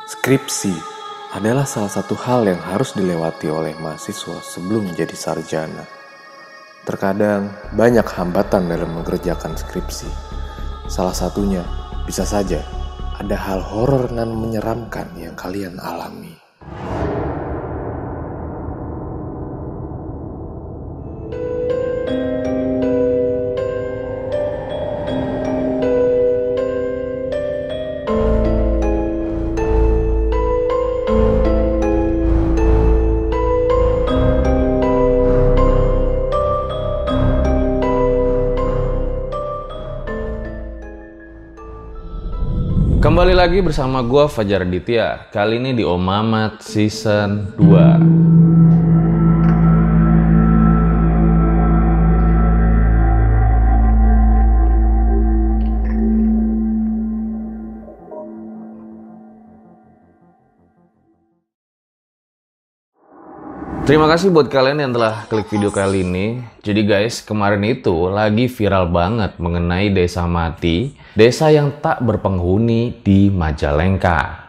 Skripsi adalah salah satu hal yang harus dilewati oleh mahasiswa sebelum menjadi sarjana. Terkadang banyak hambatan dalam mengerjakan skripsi. Salah satunya bisa saja ada hal horor dan menyeramkan yang kalian alami. Kembali lagi bersama gua Fajar Aditya. Kali ini di Om Mamat Season 2. Terima kasih buat kalian yang telah klik video kali ini. Jadi guys, kemarin itu lagi viral banget mengenai desa mati, desa yang tak berpenghuni di Majalengka.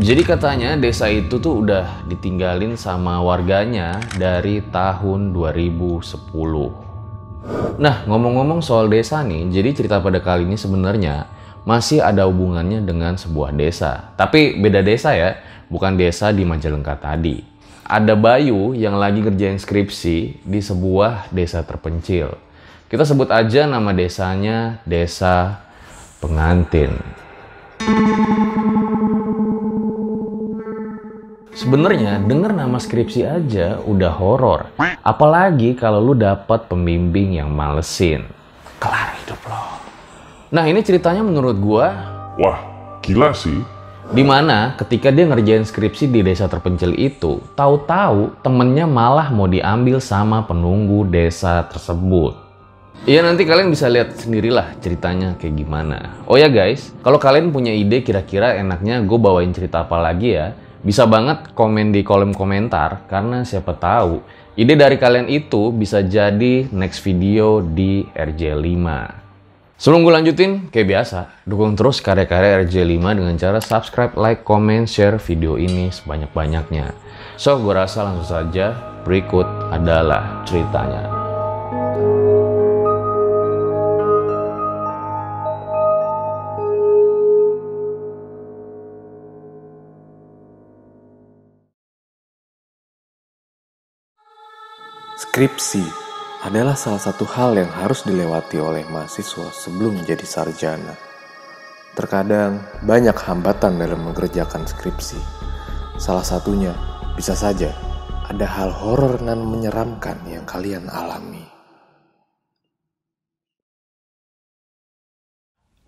Jadi katanya desa itu tuh udah ditinggalin sama warganya dari tahun 2010. Nah, ngomong-ngomong soal desa nih, jadi cerita pada kali ini sebenarnya masih ada hubungannya dengan sebuah desa. Tapi beda desa ya, bukan desa di Majalengka tadi. Ada Bayu yang lagi ngerjain skripsi di sebuah desa terpencil. Kita sebut aja nama desanya Desa Pengantin. Sebenarnya denger nama skripsi aja udah horor. Apalagi kalau lu dapet pembimbing yang malesin. Kelar hidup lo. Nah, ini ceritanya menurut gua, wah, gila sih. dimana ketika dia ngerjain skripsi di desa terpencil itu, tahu-tahu temennya malah mau diambil sama penunggu desa tersebut. Iya, nanti kalian bisa lihat sendirilah ceritanya kayak gimana. Oh ya guys, kalau kalian punya ide kira-kira enaknya gue bawain cerita apa lagi ya, bisa banget komen di kolom komentar, karena siapa tahu ide dari kalian itu bisa jadi next video di RJ5. Sebelum gue lanjutin, kayak biasa, dukung terus karya-karya RJ5 dengan cara subscribe, like, comment, share video ini sebanyak-banyaknya. So, gue rasa langsung saja, berikut adalah ceritanya. Skripsi adalah salah satu hal yang harus dilewati oleh mahasiswa sebelum menjadi sarjana. Terkadang banyak hambatan dalam mengerjakan skripsi. Salah satunya bisa saja ada hal horor dan menyeramkan yang kalian alami.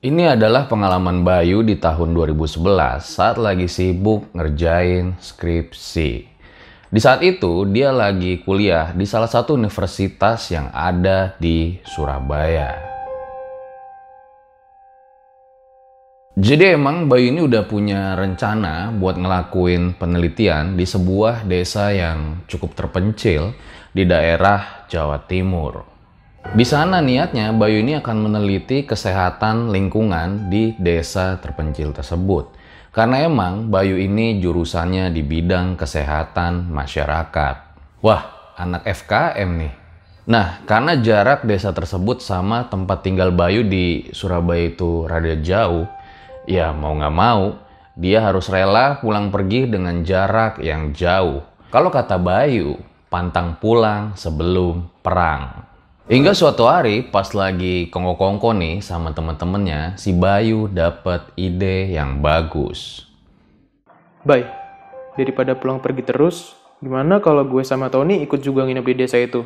Ini adalah pengalaman Bayu di tahun 2011 saat lagi sibuk ngerjain skripsi. Di saat itu, dia lagi kuliah di salah satu universitas yang ada di Surabaya. Jadi emang Bayu ini udah punya rencana buat ngelakuin penelitian di sebuah desa yang cukup terpencil di daerah Jawa Timur. Di sana niatnya Bayu ini akan meneliti kesehatan lingkungan di desa terpencil tersebut. Karena emang Bayu ini jurusannya di bidang kesehatan masyarakat. Wah, anak FKM nih. Nah, karena jarak desa tersebut sama tempat tinggal Bayu di Surabaya itu rada jauh, ya mau nggak mau, dia harus rela pulang pergi dengan jarak yang jauh. Kalau kata Bayu, pantang pulang sebelum perang. Hingga suatu hari pas lagi kongko-kongko nih sama temen-temennya, si Bayu dapet ide yang bagus. Bay, daripada pulang pergi terus, gimana kalau gue sama Tony ikut juga nginep di desa itu?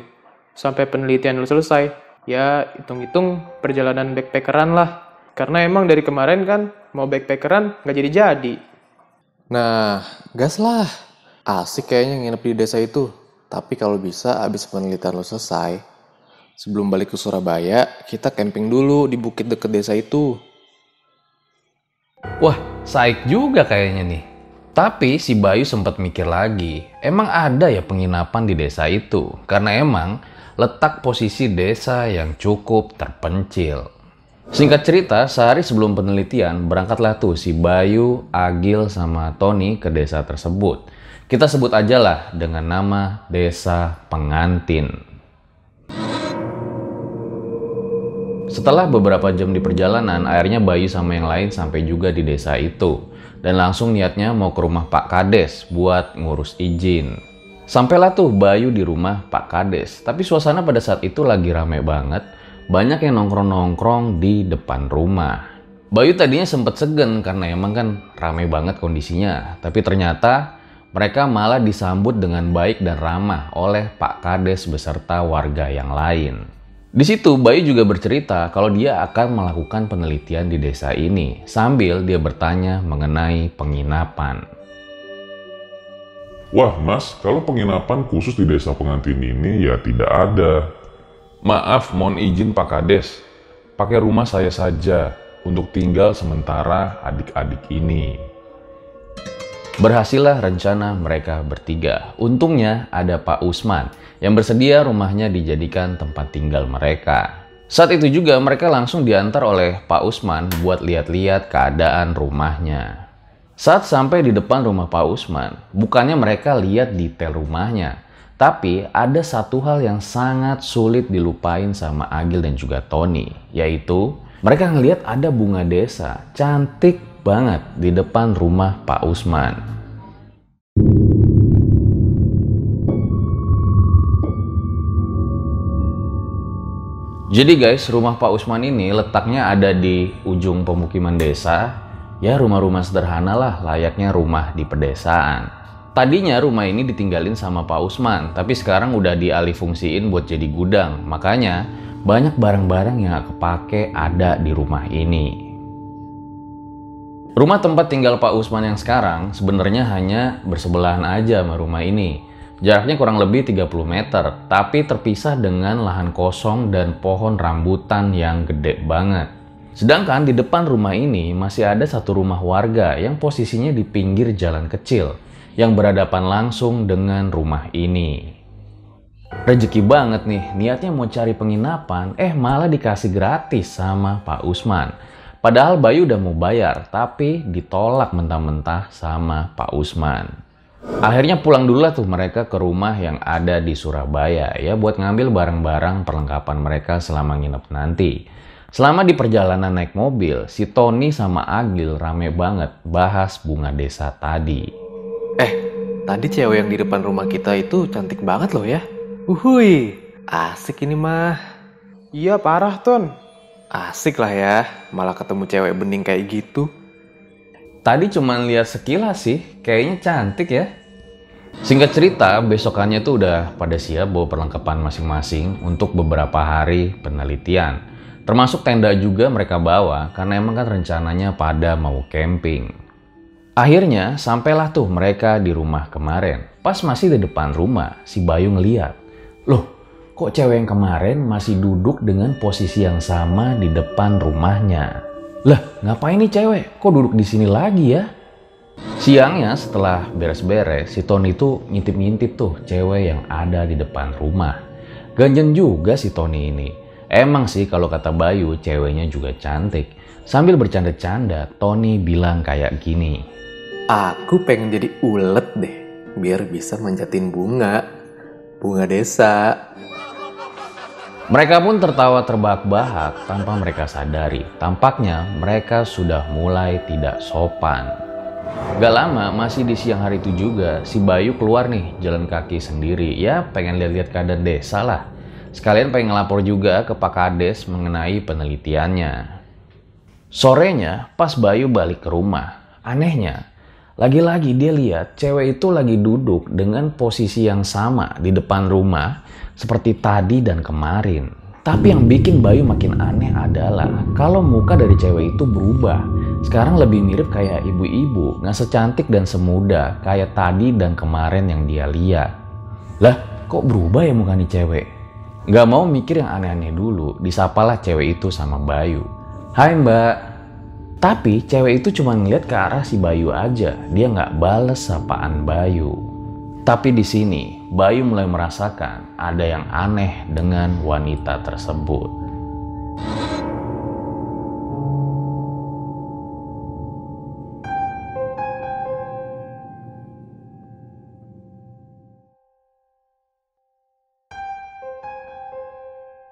Sampai penelitian lu selesai. Ya, hitung-hitung perjalanan backpackeran lah. Karena emang dari kemarin kan mau backpackeran nggak jadi-jadi. Nah, gas lah. Asik kayaknya nginep di desa itu. Tapi kalau bisa abis penelitian lo selesai, sebelum balik ke Surabaya, kita camping dulu di bukit deket desa itu. Wah, saik juga kayaknya nih. Tapi si Bayu sempat mikir lagi, emang ada ya penginapan di desa itu? Karena emang letak posisi desa yang cukup terpencil. Singkat cerita, sehari sebelum penelitian, berangkatlah tuh si Bayu, Agil, sama Tony ke desa tersebut. Kita sebut aja lah dengan nama Desa Pengantin. Setelah beberapa jam di perjalanan, akhirnya Bayu sama yang lain sampai juga di desa itu. Dan langsung niatnya mau ke rumah Pak Kades buat ngurus izin. Sampailah tuh Bayu di rumah Pak Kades. Tapi suasana pada saat itu lagi rame banget. Banyak yang nongkrong-nongkrong di depan rumah. Bayu tadinya sempet segen karena emang kan rame banget kondisinya. Tapi ternyata mereka malah disambut dengan baik dan ramah oleh Pak Kades beserta warga yang lain. Di situ Bayu juga bercerita kalau dia akan melakukan penelitian di desa ini sambil dia bertanya mengenai penginapan. Wah mas, kalau penginapan khusus di desa Pengantin ini ya tidak ada. Maaf, mohon izin Pak Kades. Pakai rumah saya saja untuk tinggal sementara adik-adik ini. Berhasillah rencana mereka bertiga. Untungnya ada Pak Usman yang bersedia rumahnya dijadikan tempat tinggal mereka. Saat itu juga mereka langsung diantar oleh Pak Usman buat lihat-lihat keadaan rumahnya. Saat sampai di depan rumah Pak Usman, bukannya mereka lihat detail rumahnya, tapi ada satu hal yang sangat sulit dilupain sama Agil dan juga Tony, yaitu mereka ngelihat ada bunga desa cantik banget di depan rumah Pak Usman. Jadi guys, rumah Pak Usman ini letaknya ada di ujung pemukiman desa. Ya rumah-rumah sederhana lah, layaknya rumah di pedesaan. Tadinya rumah ini ditinggalin sama Pak Usman, tapi sekarang udah dialihfungsiin buat jadi gudang. Makanya banyak barang-barang yang gak kepake ada di rumah ini. Rumah tempat tinggal Pak Usman yang sekarang sebenarnya hanya bersebelahan aja sama rumah ini. Jaraknya kurang lebih 30 meter, tapi terpisah dengan lahan kosong dan pohon rambutan yang gede banget. Sedangkan di depan rumah ini masih ada satu rumah warga yang posisinya di pinggir jalan kecil yang berhadapan langsung dengan rumah ini. Rezeki banget nih, niatnya mau cari penginapan, malah dikasih gratis sama Pak Usman. Padahal Bayu udah mau bayar, tapi ditolak mentah-mentah sama Pak Usman. Akhirnya pulang dulu lah tuh mereka ke rumah yang ada di Surabaya ya buat ngambil barang-barang perlengkapan mereka selama nginep nanti. Selama di perjalanan naik mobil, si Tony sama Agil rame banget bahas bunga desa tadi. Tadi cewek yang di depan rumah kita itu cantik banget loh ya. Uhuy, asik ini mah. Iya parah Ton. Asik lah ya, malah ketemu cewek bening kayak gitu. Tadi cuman lihat sekilas sih, kayaknya cantik ya. Singkat cerita, besokannya tuh udah pada siap bawa perlengkapan masing-masing untuk beberapa hari penelitian. Termasuk tenda juga mereka bawa karena emang kan rencananya pada mau camping. Akhirnya sampailah tuh mereka di rumah kemarin. Pas masih di depan rumah, si Bayu ngeliat, loh kok cewek yang kemarin masih duduk dengan posisi yang sama di depan rumahnya. Lah ngapain nih cewek, kok duduk di sini lagi ya? Siangnya setelah beres-beres, si Tony tuh ngintip-ngintip tuh cewek yang ada di depan rumah. Ganjen juga si Tony ini. Emang sih kalau kata Bayu, ceweknya juga cantik. Sambil bercanda-canda, Tony bilang kayak gini. Aku pengen jadi ulet deh, biar bisa manjatin bunga desa. Mereka pun tertawa terbahak-bahak tanpa mereka sadari. Tampaknya mereka sudah mulai tidak sopan. Gak lama, masih di siang hari itu juga, si Bayu keluar nih jalan kaki sendiri. Ya pengen lihat-lihat keadaan desa lah. Sekalian pengen ngelapor juga ke Pak Kades mengenai penelitiannya. Sorenya pas Bayu balik ke rumah, anehnya lagi-lagi dia lihat cewek itu lagi duduk dengan posisi yang sama di depan rumah seperti tadi dan kemarin. Tapi yang bikin Bayu makin aneh adalah kalau muka dari cewek itu berubah. Sekarang lebih mirip kayak ibu-ibu, nggak secantik dan semuda kayak tadi dan kemarin yang dia lihat. Lah kok berubah ya muka nih cewek? Gak mau mikir yang aneh-aneh dulu, disapalah cewek itu sama Bayu. Hai mbak. Tapi cewek itu cuma ngeliat ke arah si Bayu aja, dia gak bales sapaan Bayu. Tapi di sini Bayu mulai merasakan ada yang aneh dengan wanita tersebut.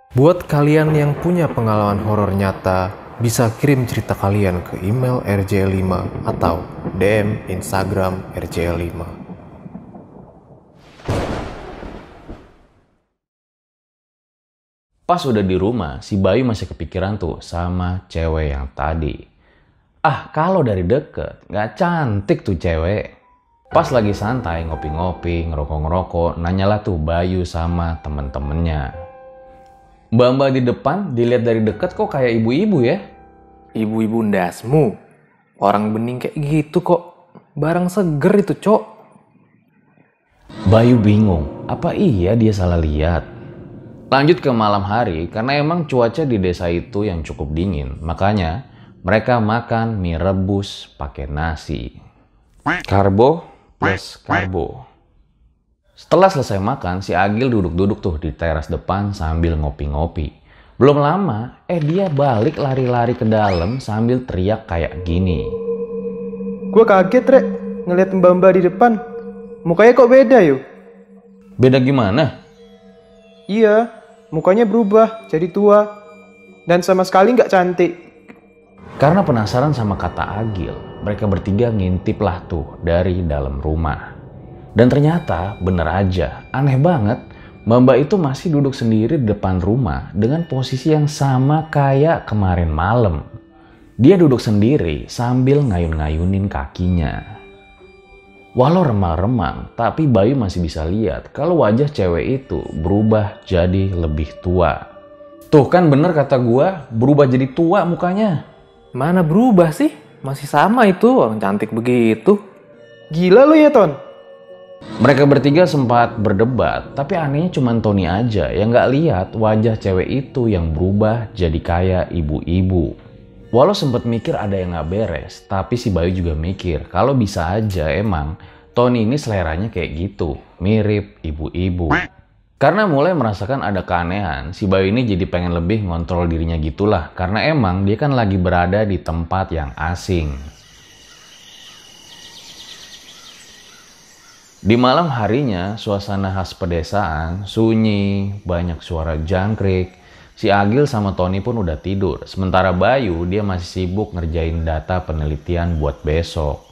Buat kalian yang punya pengalaman horor nyata, bisa kirim cerita kalian ke email rjl5 atau DM Instagram rjl5. Pas udah di rumah, si Bayu masih kepikiran tuh sama cewek yang tadi. Kalau dari deket, gak cantik tuh cewek. Pas lagi santai, ngopi-ngopi, ngerokok-ngerokok, nanyalah tuh Bayu sama temen-temennya. Mbak-mbak di depan dilihat dari deket kok kayak ibu-ibu ya? Ibu-ibu ndasmu, orang bening kayak gitu kok. Barang seger itu, Cok. Bayu bingung, apa iya dia salah lihat? Lanjut ke malam hari, karena emang cuaca di desa itu yang cukup dingin. Makanya mereka makan mie rebus pakai nasi. Karbo plus karbo. Setelah selesai makan, si Agil duduk-duduk tuh di teras depan sambil ngopi-ngopi. Belum lama, dia balik lari-lari ke dalam sambil teriak kayak gini. Gue kaget, Rek, ngeliat mbak-mbak di depan. Mukanya kok beda, yuk? Beda gimana? Iya, mukanya berubah, jadi tua. Dan sama sekali nggak cantik. Karena penasaran sama kata Agil, mereka bertiga ngintip lah tuh dari dalam rumah. Dan ternyata bener aja, aneh banget, mbak-mbak itu masih duduk sendiri di depan rumah dengan posisi yang sama kayak kemarin malam. Dia duduk sendiri sambil ngayun-ngayunin kakinya. Walau remang-remang, tapi Bayu masih bisa lihat kalau wajah cewek itu berubah jadi lebih tua. Tuh kan bener kata gua, berubah jadi tua mukanya. Mana berubah sih? Masih sama itu, orang cantik begitu. Gila lo ya, Ton? Mereka bertiga sempat berdebat, tapi anehnya cuma Tony aja yang nggak lihat wajah cewek itu yang berubah jadi kayak ibu-ibu. Walau sempat mikir ada yang nggak beres, tapi si Bayu juga mikir kalau bisa aja emang Tony ini seleranya kayak gitu, mirip ibu-ibu. Karena mulai merasakan ada keanehan, si Bayu ini jadi pengen lebih ngontrol dirinya gitulah, karena emang dia kan lagi berada di tempat yang asing. Di malam harinya, suasana khas pedesaan, sunyi, banyak suara jangkrik. Si Agil sama Tony pun udah tidur, sementara Bayu dia masih sibuk ngerjain data penelitian buat besok.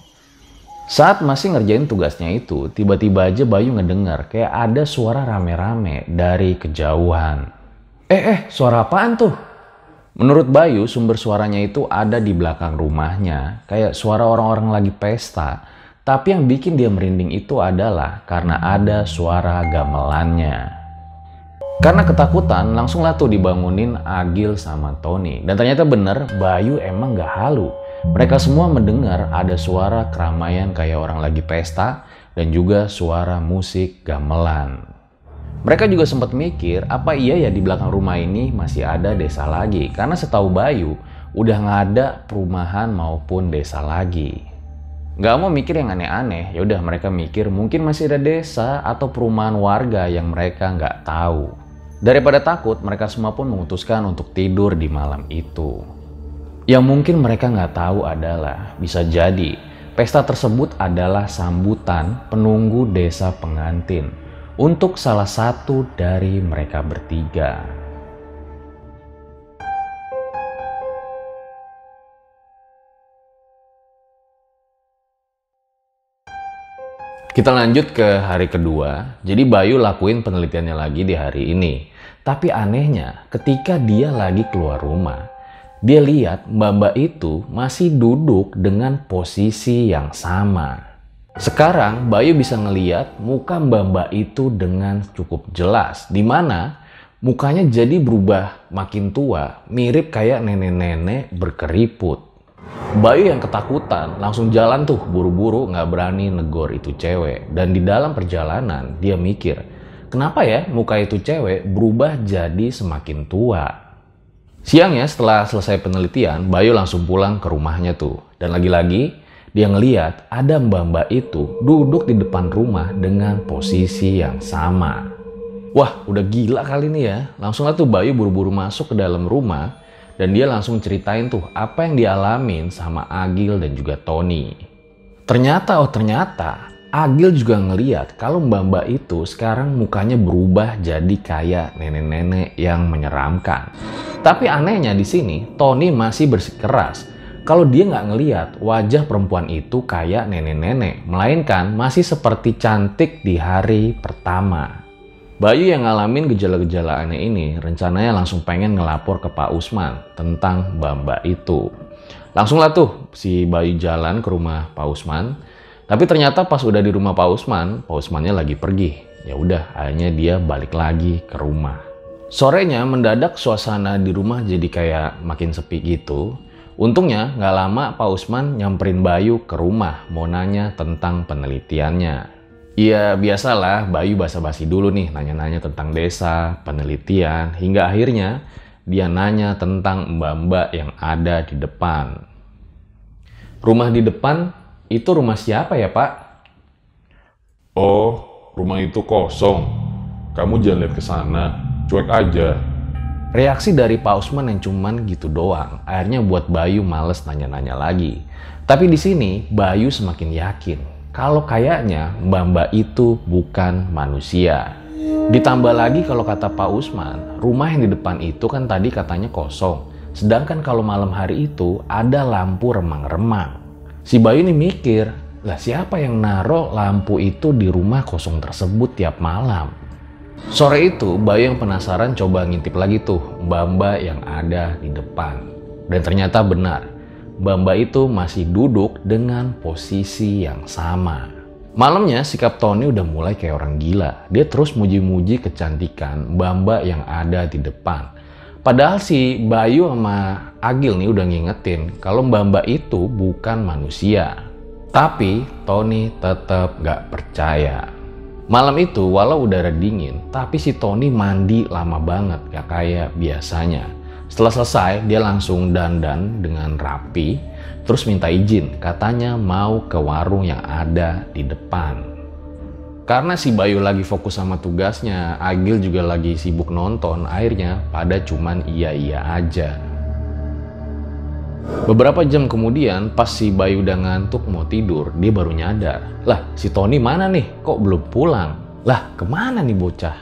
Saat masih ngerjain tugasnya itu, tiba-tiba aja Bayu ngedengar kayak ada suara rame-rame dari kejauhan. Suara apaan tuh? Menurut Bayu, sumber suaranya itu ada di belakang rumahnya, kayak suara orang-orang lagi pesta. Tapi yang bikin dia merinding itu adalah karena ada suara gamelannya. Karena ketakutan, langsunglah tuh dibangunin Agil sama Tony. Dan ternyata bener, Bayu emang gak halu. Mereka semua mendengar ada suara keramaian kayak orang lagi pesta dan juga suara musik gamelan. Mereka juga sempat mikir, apa iya ya di belakang rumah ini masih ada desa lagi? Karena setahu Bayu, udah gak ada perumahan maupun desa lagi. Gak mau mikir yang aneh-aneh, yaudah mereka mikir mungkin masih ada desa atau perumahan warga yang mereka nggak tahu. Daripada takut, mereka semua pun memutuskan untuk tidur di malam itu. Yang mungkin mereka nggak tahu adalah, bisa jadi pesta tersebut adalah sambutan penunggu desa pengantin untuk salah satu dari mereka bertiga. Kita lanjut ke hari kedua, jadi Bayu lakuin penelitiannya lagi di hari ini. Tapi anehnya, ketika dia lagi keluar rumah, dia lihat mbak-mbak itu masih duduk dengan posisi yang sama. Sekarang Bayu bisa ngeliat muka mbak-mbak itu dengan cukup jelas, di mana mukanya jadi berubah makin tua, mirip kayak nenek-nenek berkeriput. Bayu yang ketakutan langsung jalan tuh buru-buru, nggak berani negor itu cewek. Dan di dalam perjalanan dia mikir, kenapa ya muka itu cewek berubah jadi semakin tua? Siangnya setelah selesai penelitian, Bayu langsung pulang ke rumahnya tuh. Dan lagi-lagi dia ngeliat ada mbak-mbak itu duduk di depan rumah dengan posisi yang sama. Wah, udah gila kali ini ya. Langsung lah tuh Bayu buru-buru masuk ke dalam rumah. Dan dia langsung ceritain tuh apa yang dialamin sama Agil dan juga Tony. Ternyata Agil juga ngeliat kalau mbak-mbak itu sekarang mukanya berubah jadi kayak nenek-nenek yang menyeramkan. Tapi anehnya di sini, Tony masih bersikeras kalau dia nggak ngeliat wajah perempuan itu kayak nenek-nenek, melainkan masih seperti cantik di hari pertama. Bayu yang ngalamin gejala-gejala aneh ini rencananya langsung pengen ngelapor ke Pak Usman tentang mbak-mbak itu. Langsunglah tuh si Bayu jalan ke rumah Pak Usman. Tapi ternyata pas udah di rumah Pak Usmannya lagi pergi. Ya udah, akhirnya dia balik lagi ke rumah. Sorenya mendadak suasana di rumah jadi kayak makin sepi gitu. Untungnya nggak lama Pak Usman nyamperin Bayu ke rumah mau nanya tentang penelitiannya. Iya biasalah, Bayu basa-basi dulu nih nanya-nanya tentang desa, penelitian, hingga akhirnya dia nanya tentang mbak-mbak yang ada di depan. Rumah di depan itu rumah siapa ya, Pak? Oh, rumah itu kosong. Kamu jangan lihat ke sana, cuek aja. Reaksi dari Pak Usman yang cuman gitu doang, akhirnya buat Bayu males nanya-nanya lagi. Tapi di sini Bayu semakin yakin kalau kayaknya mbak-mbak itu bukan manusia. Ditambah lagi kalau kata Pak Usman, rumah yang di depan itu kan tadi katanya kosong. Sedangkan kalau malam hari itu ada lampu remang-remang. Si Bayu ini mikir, lah siapa yang naruh lampu itu di rumah kosong tersebut tiap malam? Sore itu Bayu yang penasaran coba ngintip lagi tuh mbak-mbak yang ada di depan. Dan ternyata benar, mbak-mbak itu masih duduk dengan posisi yang sama. Malamnya sikap Tony udah mulai kayak orang gila. Dia terus muji-muji kecantikan mbak-mbak yang ada di depan. Padahal si Bayu sama Agil nih udah ngingetin kalau mbak-mbak itu bukan manusia. Tapi Tony tetap gak percaya. Malam itu walau udara dingin, tapi si Tony mandi lama banget gak kayak biasanya. Setelah selesai dia langsung dandan dengan rapi, terus minta izin katanya mau ke warung yang ada di depan. Karena si Bayu lagi fokus sama tugasnya, Agil juga lagi sibuk nonton, akhirnya pada cuman iya-iya aja. Beberapa jam kemudian, pas si Bayu udah ngantuk mau tidur, dia baru nyadar. Lah, si Tony mana nih? Kok belum pulang? Lah, kemana nih bocah?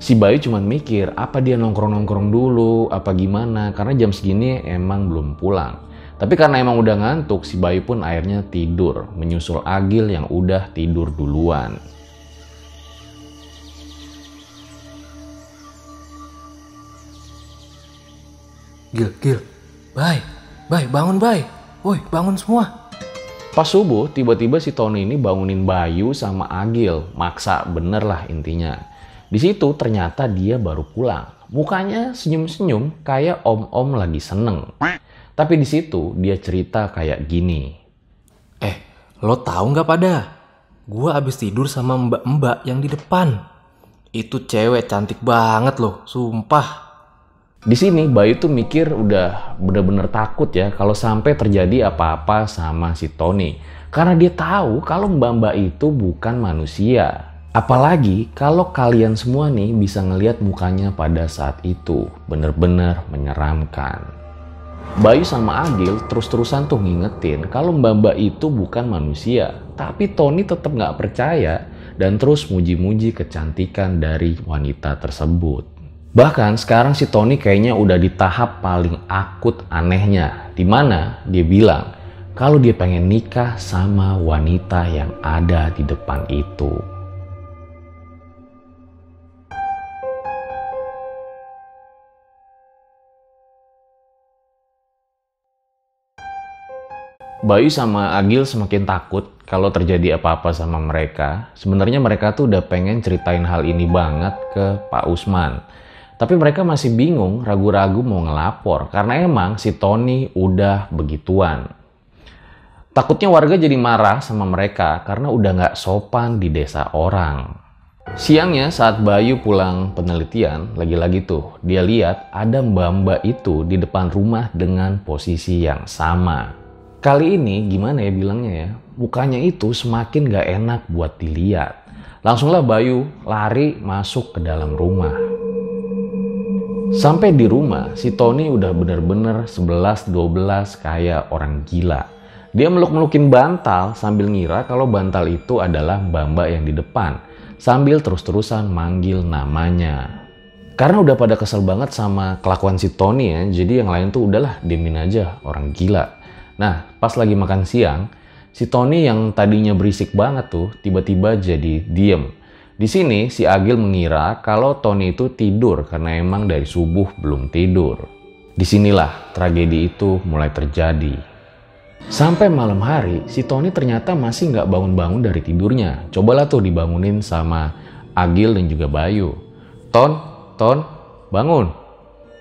Si Bayu cuman mikir, apa dia nongkrong-nongkrong dulu, apa gimana, karena jam segini emang belum pulang. Tapi karena emang udah ngantuk, si Bayu pun akhirnya tidur, menyusul Agil yang udah tidur duluan. Gil, Bay, bangun Bay. Woi, bangun semua. Pas subuh, tiba-tiba si Tony ini bangunin Bayu sama Agil. Maksa bener lah intinya. Di situ ternyata dia baru pulang. Mukanya senyum-senyum kayak om-om lagi seneng. Tapi di situ dia cerita kayak gini. Lo tahu nggak pada? Gua abis tidur sama mbak-mbak yang di depan. Itu cewek cantik banget loh, sumpah. Di sini Bayu tuh mikir udah bener-bener takut ya kalau sampai terjadi apa-apa sama si Tony. Karena dia tahu kalau mbak-mbak itu bukan manusia. Apalagi kalau kalian semua nih bisa ngelihat mukanya pada saat itu. Bener-bener menyeramkan. Bayu sama Agil terus-terusan tuh ngingetin kalau mbak-mbak itu bukan manusia. Tapi Tony tetap nggak percaya dan terus muji-muji kecantikan dari wanita tersebut. Bahkan sekarang si Tony kayaknya udah di tahap paling akut anehnya. Dimana dia bilang kalau dia pengen nikah sama wanita yang ada di depan itu. Bayu sama Agil semakin takut kalau terjadi apa-apa sama mereka. Sebenarnya mereka tuh udah pengen ceritain hal ini banget ke Pak Usman. Tapi mereka masih bingung, ragu-ragu mau ngelapor karena emang si Tony udah begituan. Takutnya warga jadi marah sama mereka karena udah nggak sopan di desa orang. Siangnya saat Bayu pulang penelitian, lagi-lagi tuh dia lihat ada mbak-mbak itu di depan rumah dengan posisi yang sama. Kali ini gimana ya bilangnya ya, mukanya itu semakin gak enak buat dilihat. Langsunglah Bayu lari masuk ke dalam rumah. Sampai di rumah, si Tony udah bener-bener 11-12 kayak orang gila. Dia meluk-melukin bantal sambil ngira kalau bantal itu adalah Mbak-mbak yang di depan, sambil terus-terusan manggil namanya. Karena udah pada kesel banget sama kelakuan si Tony ya, jadi yang lain tuh udahlah diemin aja, orang gila. Nah, pas lagi makan siang, si Tony yang tadinya berisik banget tuh tiba-tiba jadi diem. Di sini si Agil mengira kalau Tony itu tidur karena emang dari subuh belum tidur. Disinilah tragedi itu mulai terjadi. Sampai malam hari, si Tony ternyata masih nggak bangun-bangun dari tidurnya. Cobalah tuh dibangunin sama Agil dan juga Bayu. Ton, bangun.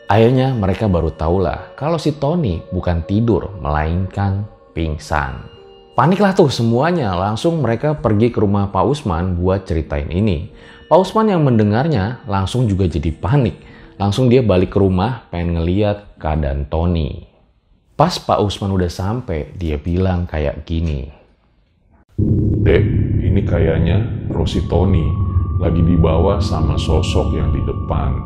Akhirnya mereka baru tahulah kalau si Tony bukan tidur, melainkan pingsan. Paniklah tuh semuanya, langsung mereka pergi ke rumah Pak Usman buat ceritain ini. Pak Usman yang mendengarnya langsung juga jadi panik. Langsung dia balik ke rumah pengen ngeliat keadaan Tony. Pas Pak Usman udah sampai, dia bilang kayak gini. Dek, ini kayaknya Rosi Tony lagi dibawa sama sosok yang di depan.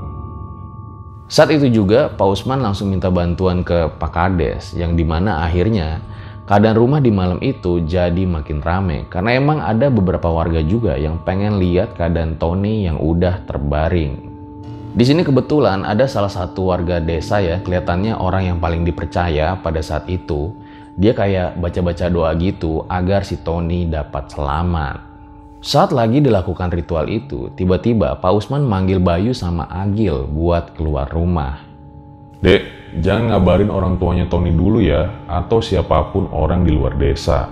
Saat itu juga Pak Usman langsung minta bantuan ke Pak Kades, yang dimana akhirnya keadaan rumah di malam itu jadi makin rame. Karena emang ada beberapa warga juga yang pengen lihat keadaan Tony yang udah terbaring. Di sini kebetulan ada salah satu warga desa ya, kelihatannya orang yang paling dipercaya pada saat itu. Dia kayak baca-baca doa gitu agar si Tony dapat selamat. Saat lagi dilakukan ritual itu, tiba-tiba Pak Usman manggil Bayu sama Agil buat keluar rumah. Dek, jangan ngabarin orang tuanya Tony dulu ya, atau siapapun orang di luar desa.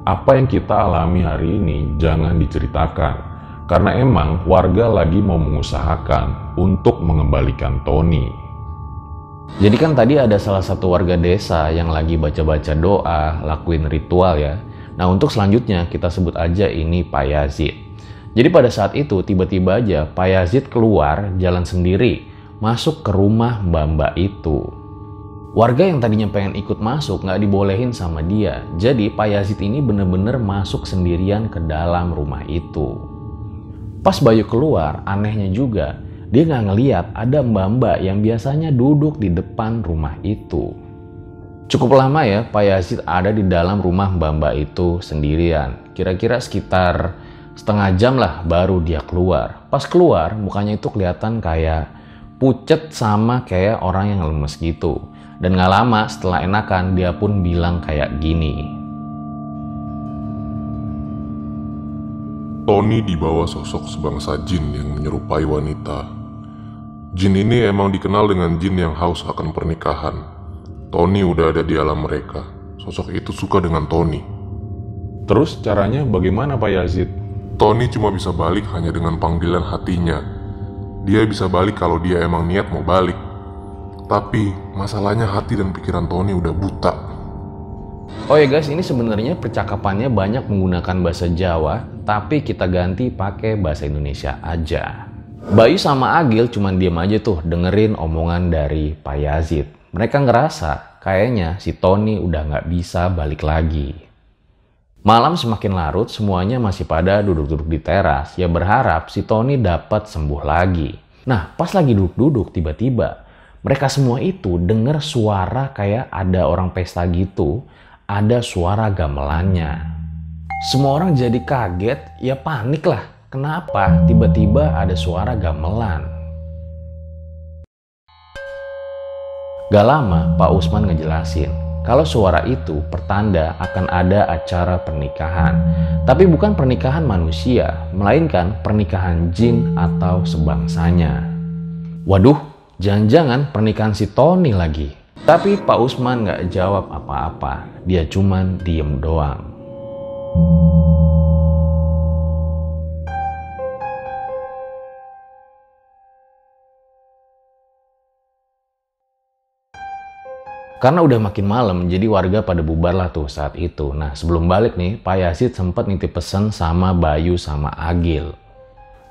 Apa yang kita alami hari ini jangan diceritakan. Karena emang warga lagi mau mengusahakan untuk mengembalikan Tony. Jadi kan tadi ada salah satu warga desa yang lagi baca-baca doa, lakuin ritual ya. Nah untuk selanjutnya kita sebut aja ini Pak Yazid. Jadi pada saat itu tiba-tiba aja Pak Yazid keluar jalan sendiri, masuk ke rumah mbak-mbak itu. Warga yang tadinya pengen ikut masuk nggak dibolehin sama dia. Jadi Pak Yazid ini bener-bener masuk sendirian ke dalam rumah itu. Pas Bayu keluar, anehnya juga, dia nggak ngeliat ada mbak-mbak yang biasanya duduk di depan rumah itu. Cukup lama ya Pak Yazid ada di dalam rumah mbak-mbak itu sendirian. Kira-kira sekitar setengah jam lah baru dia keluar. Pas keluar, mukanya itu kelihatan kayak pucet sama kayak orang yang lemes gitu. Dan nggak lama setelah enakan, dia pun bilang kayak gini. Tony dibawa sosok sebangsa jin yang menyerupai wanita. Jin ini emang dikenal dengan jin yang haus akan pernikahan. Tony udah ada di alam mereka. Sosok itu suka dengan Tony. Terus caranya bagaimana Pak Yazid? Tony cuma bisa balik hanya dengan panggilan hatinya. Dia bisa balik kalau dia emang niat mau balik. Tapi masalahnya hati dan pikiran Tony udah buta. Oh ya guys, ini sebenarnya percakapannya banyak menggunakan bahasa Jawa, tapi kita ganti pakai bahasa Indonesia aja. Bayu sama Agil cuman diem aja tuh dengerin omongan dari Pak Yazid. Mereka ngerasa kayaknya si Tony udah nggak bisa balik lagi. Malam semakin larut, semuanya masih pada duduk-duduk di teras. Ya berharap si Tony dapat sembuh lagi. Nah pas lagi duduk-duduk tiba-tiba mereka semua itu denger suara kayak ada orang pesta gitu. Ada suara gamelannya. Semua orang jadi kaget, ya panik lah. Kenapa tiba-tiba ada suara gamelan? Gak lama Pak Usman ngejelasin kalau suara itu pertanda akan ada acara pernikahan. Tapi bukan pernikahan manusia, melainkan pernikahan jin atau sebangsanya. Waduh, jangan-jangan pernikahan si Tony lagi. Tapi Pak Usman nggak jawab apa-apa, dia cuman diem doang. Karena udah makin malam, jadi warga pada bubar lah tuh saat itu. Nah sebelum balik nih, Pak Yazid sempat nitip pesan sama Bayu sama Agil.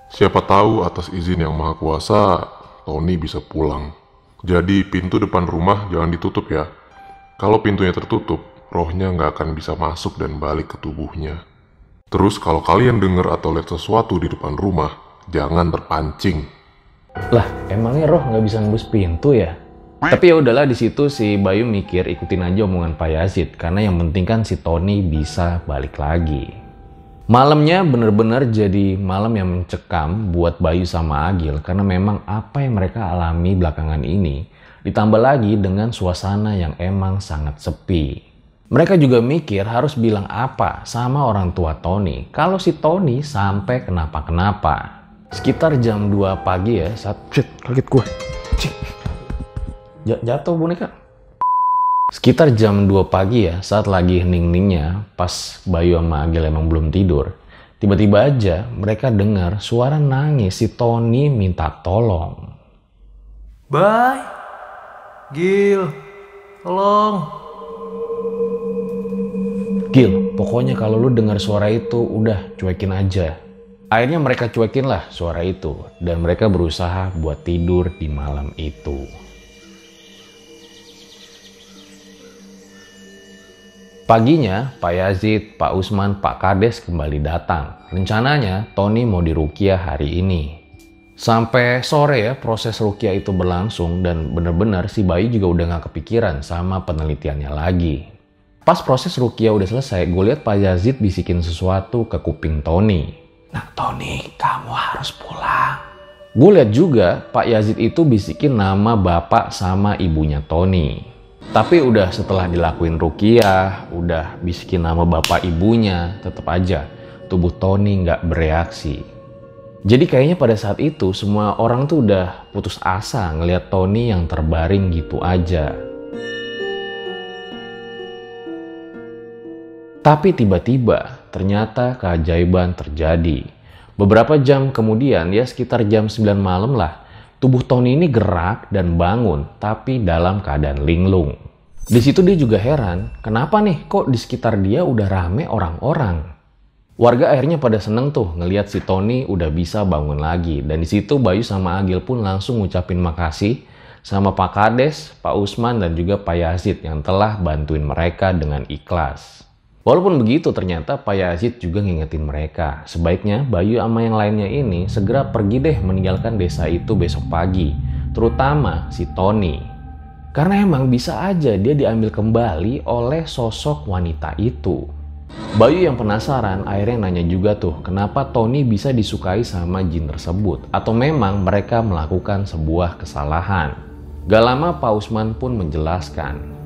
Siapa tahu atas izin yang maha kuasa, Tony bisa pulang. Jadi pintu depan rumah jangan ditutup ya. Kalau pintunya tertutup, rohnya nggak akan bisa masuk dan balik ke tubuhnya. Terus kalau kalian dengar atau lihat sesuatu di depan rumah, jangan terpancing. Lah, emangnya roh nggak bisa nembus pintu ya? Tapi ya udahlah, di situ si Bayu mikir ikutin aja omongan Pak Yazid karena yang penting kan si Tony bisa balik lagi. Malamnya bener-bener jadi malam yang mencekam buat Bayu sama Agil karena memang apa yang mereka alami belakangan ini ditambah lagi dengan suasana yang emang sangat sepi. Mereka juga mikir harus bilang apa sama orang tua Tony kalau si Tony sampai kenapa-kenapa. Sekitar jam 2 pagi ya saat kaget gue. Jatuh boneka. Sekitar jam 2 pagi ya, saat lagi hening-heningnya, pas Bayu sama Agil emang belum tidur, tiba-tiba aja mereka dengar suara nangis si Tony minta tolong. Bay, Gil, tolong. Gil, pokoknya kalau lu dengar suara itu, udah cuekin aja. Akhirnya mereka cuekin lah suara itu, dan mereka berusaha buat tidur di malam itu. Paginya, Pak Yazid, Pak Usman, Pak Kades kembali datang. Rencananya, Tony mau diruqyah hari ini. Sampai sore ya, proses ruqyah itu berlangsung dan bener-bener si Bayu juga udah gak kepikiran sama penelitiannya lagi. Pas proses ruqyah udah selesai, gue lihat Pak Yazid bisikin sesuatu ke kuping Tony. Nah Tony, kamu harus pulang. Gue lihat juga Pak Yazid itu bisikin nama bapak sama ibunya Tony. Tapi udah setelah dilakuin ruqyah, udah bisikin nama bapak ibunya, tetap aja tubuh Tony nggak bereaksi. Jadi kayaknya pada saat itu semua orang tuh udah putus asa ngelihat Tony yang terbaring gitu aja. Tapi tiba-tiba ternyata keajaiban terjadi. Beberapa jam kemudian, ya sekitar jam 9 malam lah, tubuh Tony ini gerak dan bangun, tapi dalam keadaan linglung. Di situ dia juga heran, kenapa nih kok di sekitar dia udah rame orang-orang. Warga akhirnya pada seneng tuh ngelihat si Tony udah bisa bangun lagi. Dan di situ Bayu sama Agil pun langsung ngucapin makasih sama Pak Kades, Pak Usman, dan juga Pak Yazid yang telah bantuin mereka dengan ikhlas. Walaupun begitu ternyata Pak Yazid juga ngingetin mereka, sebaiknya Bayu sama yang lainnya ini segera pergi deh meninggalkan desa itu besok pagi, terutama si Tony. Karena emang bisa aja dia diambil kembali oleh sosok wanita itu. Bayu yang penasaran akhirnya nanya juga tuh kenapa Tony bisa disukai sama jin tersebut, atau memang mereka melakukan sebuah kesalahan. Gak lama Pak Usman pun menjelaskan.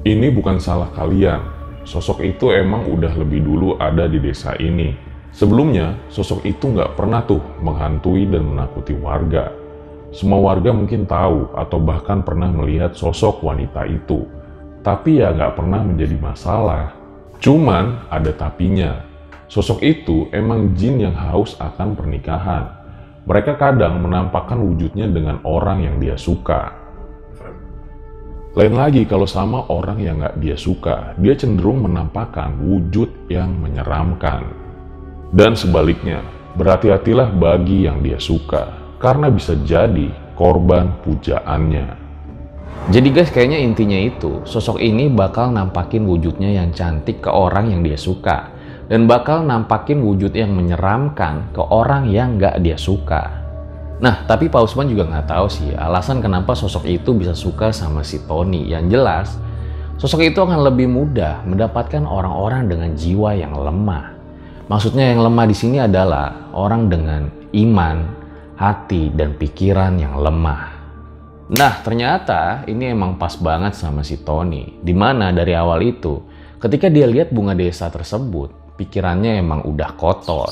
Ini bukan salah kalian. Sosok itu emang udah lebih dulu ada di desa ini. Sebelumnya, sosok itu nggak pernah tuh menghantui dan menakuti warga. Semua warga mungkin tahu atau bahkan pernah melihat sosok wanita itu. Tapi ya nggak pernah menjadi masalah. Cuman ada tapinya. Sosok itu emang jin yang haus akan pernikahan. Mereka kadang menampakkan wujudnya dengan orang yang dia suka. Lain lagi kalau sama orang yang nggak dia suka, dia cenderung menampakkan wujud yang menyeramkan. Dan sebaliknya, berhati-hatilah bagi yang dia suka, karena bisa jadi korban pujaannya. Jadi guys, kayaknya intinya itu, sosok ini bakal nampakin wujudnya yang cantik ke orang yang dia suka, dan bakal nampakin wujud yang menyeramkan ke orang yang nggak dia suka. Nah, tapi Pak Usman juga nggak tahu sih alasan kenapa sosok itu bisa suka sama si Tony. Yang jelas, sosok itu akan lebih mudah mendapatkan orang-orang dengan jiwa yang lemah. Maksudnya yang lemah di sini adalah orang dengan iman, hati, dan pikiran yang lemah. Nah, ternyata ini emang pas banget sama si Tony. Dimana dari awal itu, ketika dia lihat bunga desa tersebut, pikirannya emang udah kotor.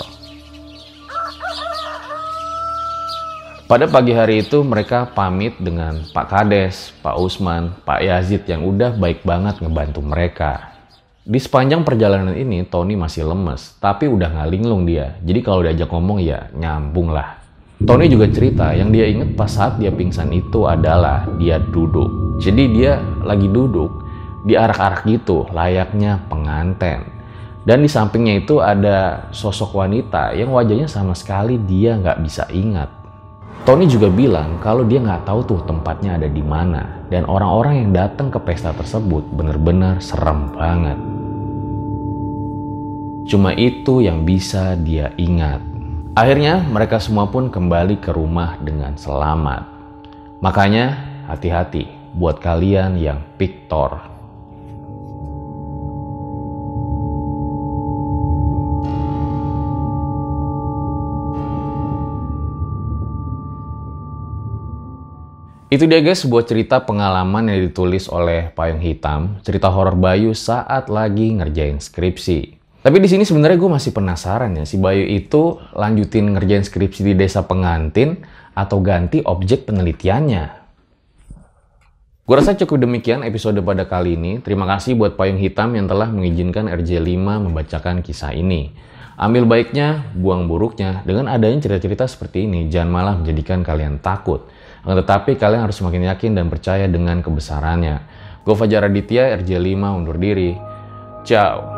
Pada pagi hari itu mereka pamit dengan Pak Kades, Pak Usman, Pak Yazid yang udah baik banget ngebantu mereka. Di sepanjang perjalanan ini Tony masih lemes, tapi udah nggak linglung dia. Jadi kalau diajak ngomong ya nyambung lah. Tony juga cerita yang dia inget pas saat dia pingsan itu adalah dia duduk. Jadi dia lagi duduk, diarak-arak gitu layaknya penganten. Dan di sampingnya itu ada sosok wanita yang wajahnya sama sekali dia nggak bisa ingat. Tony juga bilang kalau dia nggak tahu tuh tempatnya ada di mana, dan orang-orang yang datang ke pesta tersebut bener-bener serem banget. Cuma itu yang bisa dia ingat. Akhirnya mereka semua pun kembali ke rumah dengan selamat. Makanya hati-hati buat kalian yang piktor. Itu dia guys, sebuah cerita pengalaman yang ditulis oleh Payung Hitam, cerita horor Bayu saat lagi ngerjain skripsi. Tapi di sini sebenarnya gue masih penasaran ya, si Bayu itu lanjutin ngerjain skripsi di desa pengantin atau ganti objek penelitiannya. Gue rasa cukup demikian episode pada kali ini. Terima kasih buat Payung Hitam yang telah mengizinkan RJ5 membacakan kisah ini. Ambil baiknya, buang buruknya. Dengan adanya cerita-cerita seperti ini, jangan malah menjadikan kalian takut. Akan tetapi kalian harus semakin yakin dan percaya dengan kebesarannya. Gue Fajar Aditya, RJ5 undur diri. Ciao.